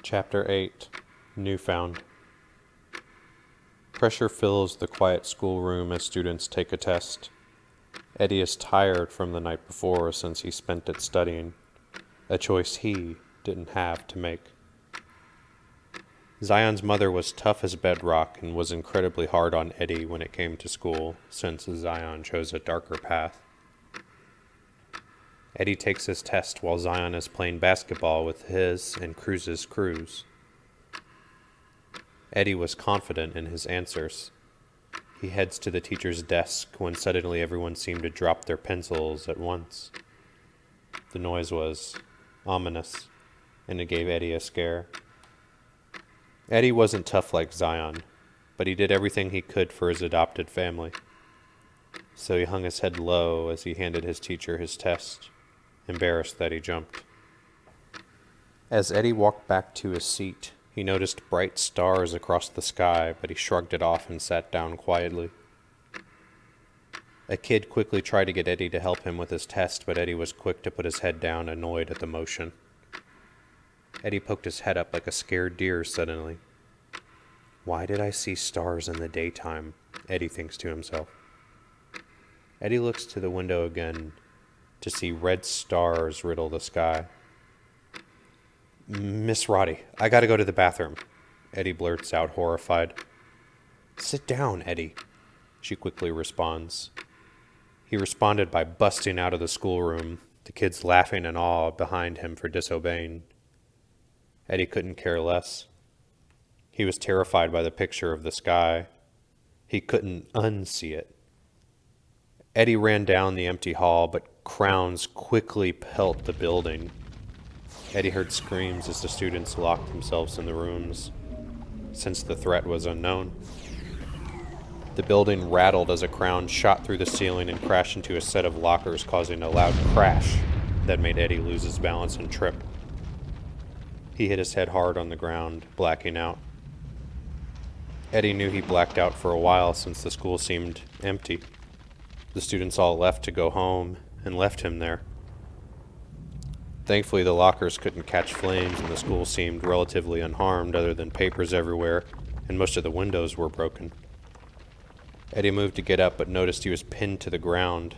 Chapter 8 Newfound. Pressure fills the quiet schoolroom as students take a test. Eddie is tired from the night before since he spent it studying, a choice he didn't have to make. Zion's mother was tough as bedrock and was incredibly hard on Eddie when it came to school, since Zion chose a darker path. Eddie takes his test while Zion is playing basketball with his and Cruz's crews. Eddie was confident in his answers. He heads to the teacher's desk when suddenly everyone seemed to drop their pencils at once. The noise was ominous, and it gave Eddie a scare. Eddie wasn't tough like Zion, but he did everything he could for his adopted family. So he hung his head low as he handed his teacher his test, embarrassed that he jumped. As Eddie walked back to his seat, he noticed bright stars across the sky, but he shrugged it off and sat down quietly. A kid quickly tried to get Eddie to help him with his test, but Eddie was quick to put his head down, annoyed at the motion. Eddie poked his head up like a scared deer suddenly. Why did I see stars in the daytime? Eddie thinks to himself. Eddie looks to the window again to see red stars riddle the sky. Miss Roddy, I gotta go to the bathroom, Eddie blurts out, horrified. Sit down, Eddie, she quickly responds. He responded by busting out of the schoolroom, the kids laughing in awe behind him for disobeying. Eddie couldn't care less. He was terrified by the picture of the sky. He couldn't unsee it. Eddie ran down the empty hall, but crowns quickly pelt the building. Eddie heard screams as the students locked themselves in the rooms, since the threat was unknown. The building rattled as a crown shot through the ceiling and crashed into a set of lockers, causing a loud crash that made Eddie lose his balance and trip. He hit his head hard on the ground, blacking out. Eddie knew he blacked out for a while since the school seemed empty. The students all left to go home and left him there. Thankfully, the lockers couldn't catch flames and the school seemed relatively unharmed other than papers everywhere, and most of the windows were broken. Eddie moved to get up but noticed he was pinned to the ground.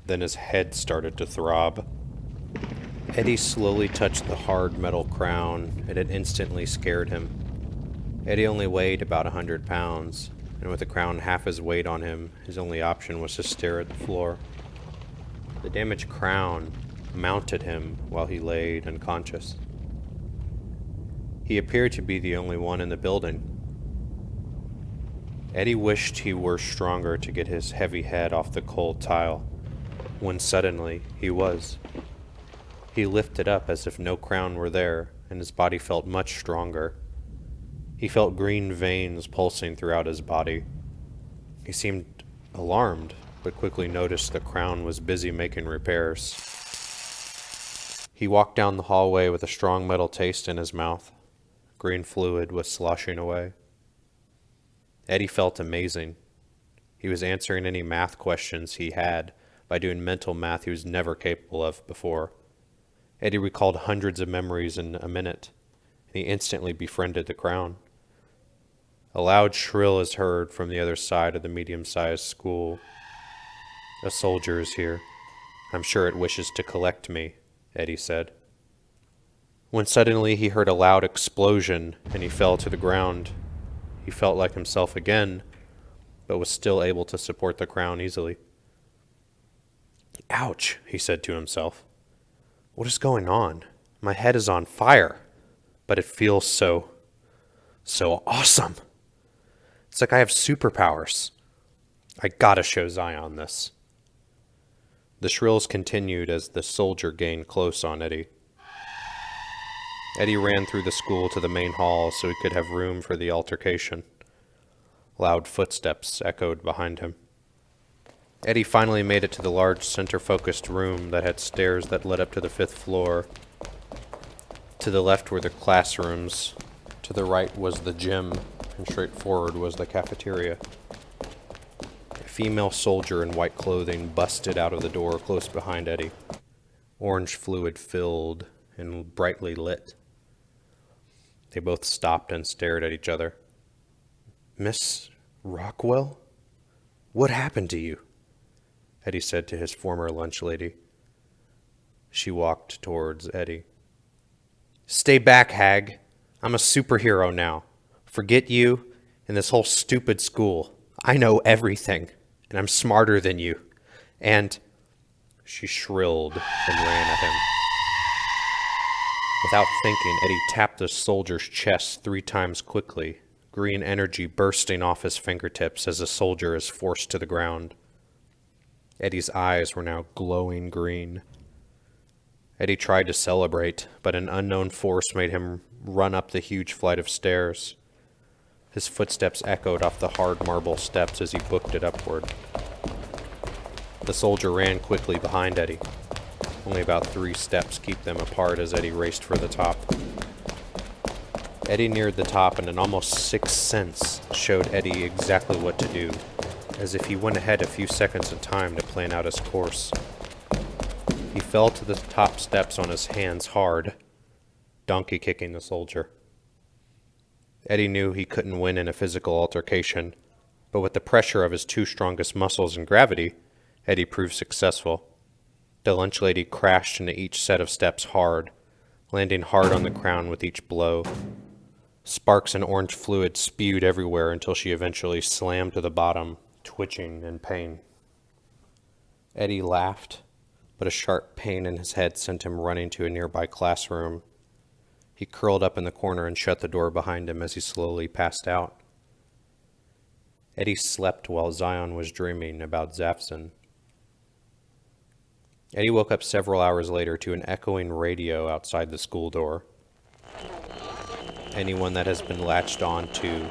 Then his head started to throb. Eddie slowly touched the hard metal crown, and it instantly scared him. Eddie only weighed about 100 pounds, and with the crown half his weight on him, his only option was to stare at the floor. The damaged crown mounted him while he laid unconscious. He appeared to be the only one in the building. Eddie wished he were stronger to get his heavy head off the cold tile, when suddenly he was. He lifted up as if no crown were there, and his body felt much stronger. He felt green veins pulsing throughout his body. He seemed alarmed, but quickly noticed the crown was busy making repairs. He walked down the hallway with a strong metal taste in his mouth. Green fluid was sloshing away. Eddie felt amazing. He was answering any math questions he had by doing mental math he was never capable of before. Eddie recalled hundreds of memories in a minute, and he instantly befriended the crown. A loud shrill is heard from the other side of the medium-sized school. A soldier is here. I'm sure it wishes to collect me, Eddie said. When suddenly he heard a loud explosion and he fell to the ground. He felt like himself again, but was still able to support the crown easily. Ouch, he said to himself. What is going on? My head is on fire, but it feels so awesome. It's like I have superpowers. I gotta show Zion this. The shrills continued as the soldier gained close on Eddie. Eddie ran through the school to the main hall so he could have room for the altercation. Loud footsteps echoed behind him. Eddie finally made it to the large center-focused room that had stairs that led up to the 5th floor. To the left were the classrooms, to the right was the gym, and straight forward was the cafeteria. A female soldier in white clothing busted out of the door close behind Eddie. Orange fluid filled and brightly lit. They both stopped and stared at each other. "Miss Rockwell? What happened to you?" Eddie said to his former lunch lady. She walked towards Eddie. "Stay back, hag. I'm a superhero now. Forget you and this whole stupid school. I know everything, and I'm smarter than you. And..." She shrilled and ran at him. Without thinking, Eddie tapped the soldier's chest 3 times quickly, green energy bursting off his fingertips as the soldier is forced to the ground. Eddie's eyes were now glowing green. Eddie tried to celebrate, but an unknown force made him run up the huge flight of stairs. His footsteps echoed off the hard marble steps as he booked it upward. The soldier ran quickly behind Eddie. Only about 3 steps keep them apart as Eddie raced for the top. Eddie neared the top, and an almost sixth sense showed Eddie exactly what to do, as if he went ahead a few seconds of time to plan out his course. He fell to the top steps on his hands hard, donkey kicking the soldier. Eddie knew he couldn't win in a physical altercation, but with the pressure of his 2 strongest muscles and gravity, Eddie proved successful. The lunch lady crashed into each set of steps hard, landing hard on the crown with each blow. Sparks and orange fluid spewed everywhere until she eventually slammed to the bottom, twitching in pain. Eddie laughed, but a sharp pain in his head sent him running to a nearby classroom. He curled up in the corner and shut the door behind him as he slowly passed out. Eddie slept while Zion was dreaming about Zafson. Eddie woke up several hours later to an echoing radio outside the school door. Anyone that has been latched on to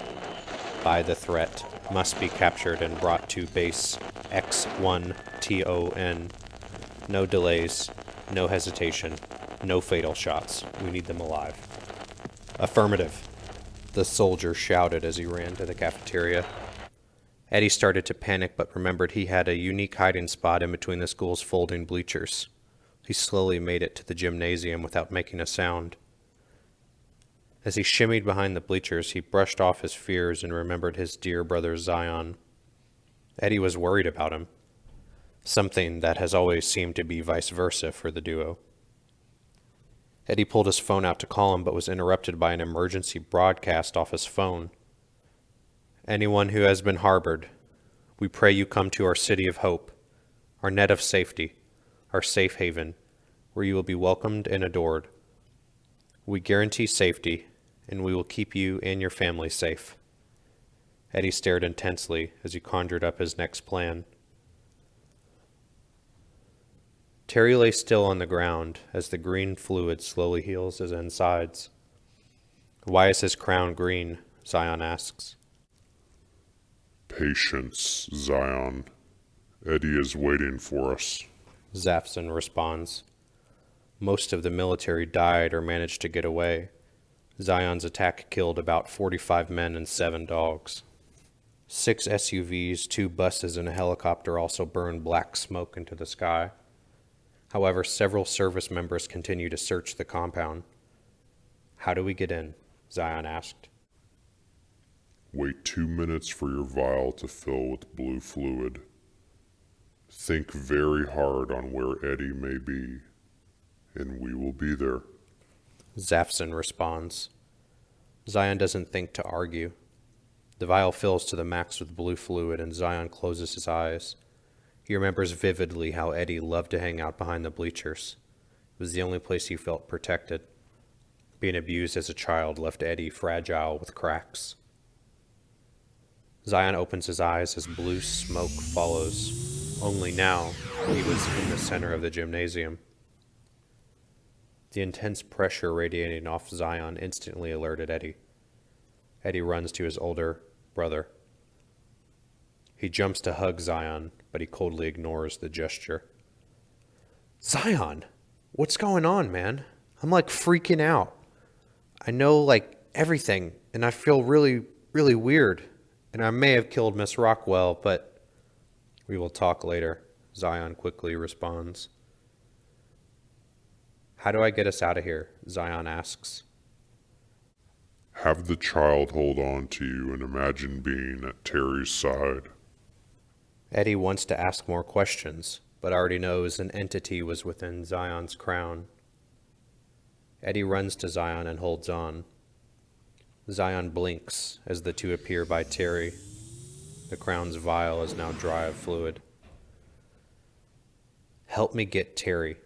by the threat must be captured and brought to base X1TON. No delays, no hesitation, no fatal shots. We need them alive. Affirmative, the soldier shouted as he ran to the cafeteria. Eddie started to panic, but remembered he had a unique hiding spot in between the school's folding bleachers. He slowly made it to the gymnasium without making a sound. As he shimmied behind the bleachers, he brushed off his fears and remembered his dear brother Zion. Eddie was worried about him, something that has always seemed to be vice versa for the duo. Eddie pulled his phone out to call him, but was interrupted by an emergency broadcast off his phone. "Anyone who has been harbored, we pray you come to our city of hope, our net of safety, our safe haven, where you will be welcomed and adored. We guarantee safety, and we will keep you and your family safe." Eddie stared intensely as he conjured up his next plan. Terry lay still on the ground as the green fluid slowly heals his insides. "Why is his crown green?" Zion asks. "Patience, Zion. Eddie is waiting for us," Zafson responds. Most of the military died or managed to get away. Zion's attack killed about 45 men and 7 dogs. 6 SUVs, 2 buses, and a helicopter also burned black smoke into the sky. However, several service members continue to search the compound. "How do we get in?" Zion asked. "Wait 2 minutes for your vial to fill with blue fluid. Think very hard on where Eddie may be, and we will be there," Zafson responds. Zion doesn't think to argue. The vial fills to the max with blue fluid, and Zion closes his eyes. He remembers vividly how Eddie loved to hang out behind the bleachers. It was the only place he felt protected. Being abused as a child left Eddie fragile with cracks. Zion opens his eyes as blue smoke follows. Only now, he was in the center of the gymnasium. The intense pressure radiating off Zion instantly alerted Eddie. Eddie runs to his older brother. He jumps to hug Zion, but he coldly ignores the gesture. "Zion, what's going on, man? I'm like freaking out. I know like everything, and I feel really, really weird. And I may have killed Miss Rockwell, but..." "We will talk later," Zion quickly responds. "How do I get us out of here?" Zion asks. Have the child hold on to you and imagine being at Terry's side. Eddie wants to ask more questions, but already knows an entity was within Zion's crown. Eddie runs to Zion and holds on. Zion blinks as the two appear by Terry. The crown's vial is now dry of fluid. "Help me get Terry,"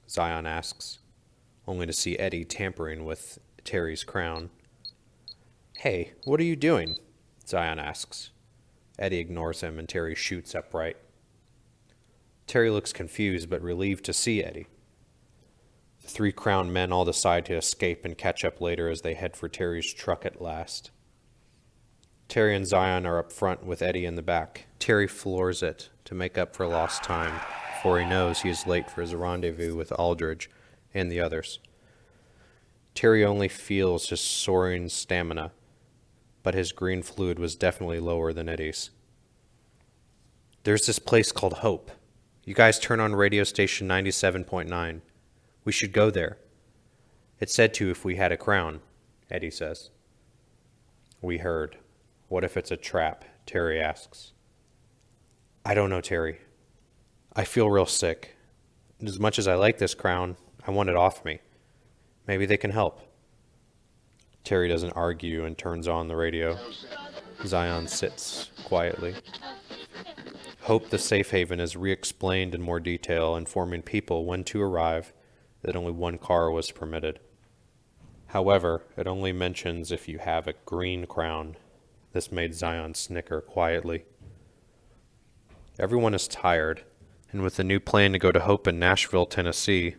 Zion asks, only to see Eddie tampering with Terry's crown. "Hey, what are you doing?" Zion asks. Eddie ignores him and Terry shoots upright. Terry looks confused but relieved to see Eddie. The three crowned men all decide to escape and catch up later as they head for Terry's truck at last. Terry and Zion are up front with Eddie in the back. Terry floors it to make up for lost time, for he knows he is late for his rendezvous with Aldridge and the others. Terry only feels his soaring stamina, but his green fluid was definitely lower than Eddie's. "There's this place called Hope. You guys turn on radio station 97.9. We should go there. It said to if we had a crown," Eddie says. "We heard. What if it's a trap?" Terry asks. "I don't know, Terry. I feel real sick. As much as I like this crown, I want it off me. Maybe they can help." Terry doesn't argue and turns on the radio. Zion sits quietly. Hope the safe haven is re-explained in more detail, informing people when to arrive, that only one car was permitted. However, it only mentions if you have a green crown. This made Zion snicker quietly. Everyone is tired, and with the new plan to go to Hope in Nashville, Tennessee,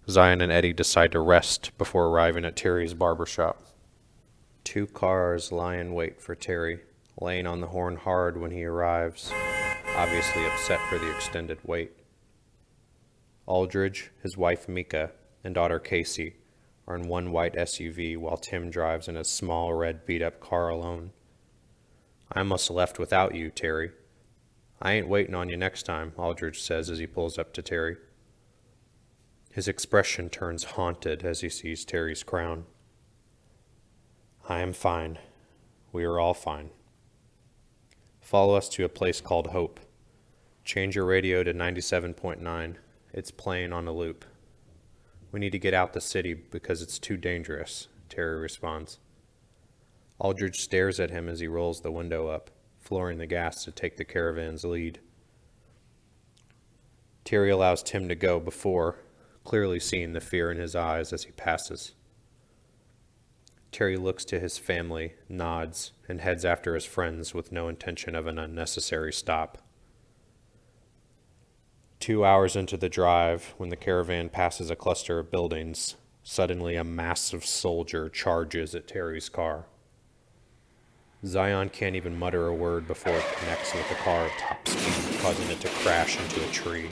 Zion and Eddie decide to rest before arriving at Terry's barbershop. Two cars lie in wait for Terry, laying on the horn hard when he arrives, obviously upset for the extended wait. Aldridge, his wife Mika, and daughter Casey are in one white SUV while Tim drives in a small red beat-up car alone. "I must have left without you, Terry." "I ain't waiting on you next time," Aldridge says as he pulls up to Terry. His expression turns haunted as he sees Terry's crown. "I am fine. We are all fine. Follow us to a place called Hope. Change your radio to 97.9. It's playing on a loop. We need to get out the city because it's too dangerous," Terry responds. Aldridge stares at him as he rolls the window up, flooring the gas to take the caravan's lead. Terry allows Tim to go before, clearly seeing the fear in his eyes as he passes. Terry looks to his family, nods, and heads after his friends with no intention of an unnecessary stop. 2 hours into the drive, when the caravan passes a cluster of buildings, suddenly a massive soldier charges at Terry's car. Zion can't even mutter a word before it connects with the car at top speed, causing it to crash into a tree.